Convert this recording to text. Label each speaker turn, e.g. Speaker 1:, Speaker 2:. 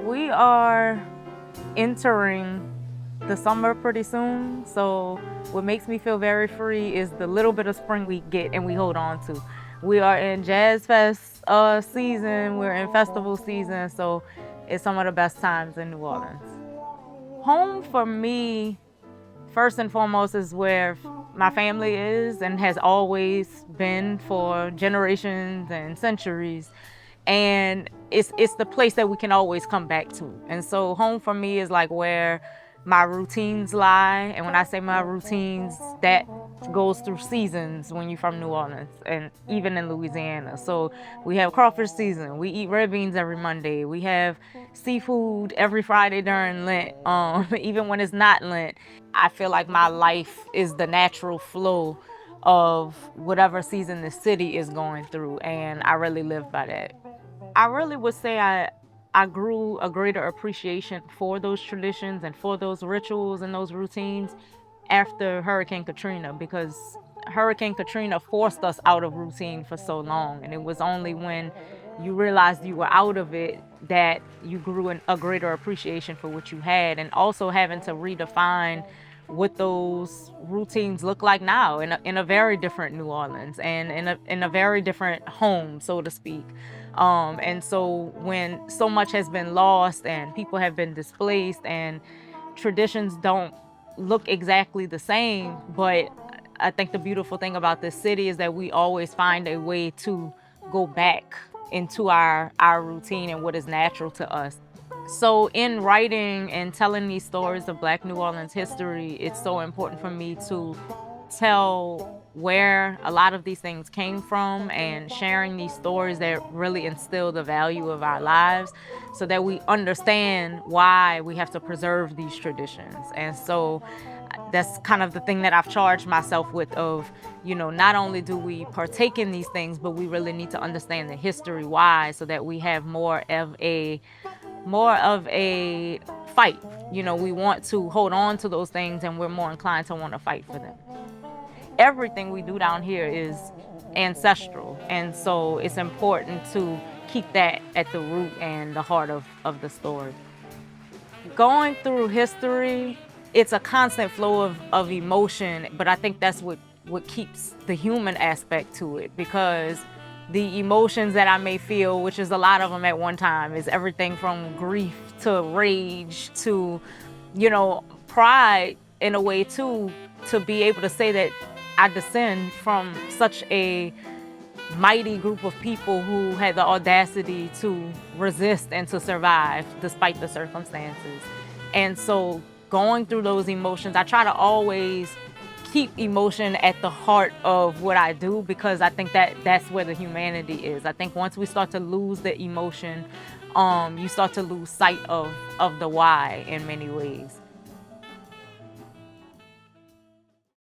Speaker 1: We are entering the summer pretty soon, so what makes me feel very free is the little bit of spring we get and we hold on to. We are in Jazz Fest season, we're in festival season, so it's some of the best times in New Orleans. Home for me, first and foremost, is where my family is and has always been for generations and centuries. And it's the place that we can always come back to. And so home for me is like where my routines lie. And when I say my routines, that goes through seasons when you're from New Orleans and even in Louisiana. So we have crawfish season. We eat red beans every Monday. We have seafood every Friday during Lent. Even when it's not Lent, I feel like my life is the natural flow of whatever season the city is going through, and I really live by that. I really would say I grew a greater appreciation for those traditions and for those rituals and those routines after Hurricane Katrina, because Hurricane Katrina forced us out of routine for so long. And it was only when you realized you were out of it that you grew a greater appreciation for what you had, and also having to redefine what those routines look like now in a very different New Orleans and in a very different home, so to speak. And so when so much has been lost and people have been displaced and traditions don't look exactly the same, but I think the beautiful thing about this city is that we always find a way to go back into our routine and what is natural to us. So in writing and telling these stories of Black New Orleans history, it's so important for me to tell where a lot of these things came from and sharing these stories that really instill the value of our lives so that we understand why we have to preserve these traditions. And so that's kind of the thing that I've charged myself with of, not only do we partake in these things, but we really need to understand the history why so that we have more of a fight. We want to hold on to those things and we're more inclined to want to fight for them. Everything we do down here is ancestral, and so it's important to keep that at the root and the heart of the story. Going through history, it's a constant flow of emotion, but I think that's what keeps the human aspect to it, because the emotions that I may feel, which is a lot of them at one time, is everything from grief to rage to, pride in a way too, to be able to say that I descend from such a mighty group of people who had the audacity to resist and to survive despite the circumstances. And so going through those emotions, I try to always keep emotion at the heart of what I do, because I think that's where the humanity is. I think once we start to lose the emotion, you start to lose sight of the why in many ways.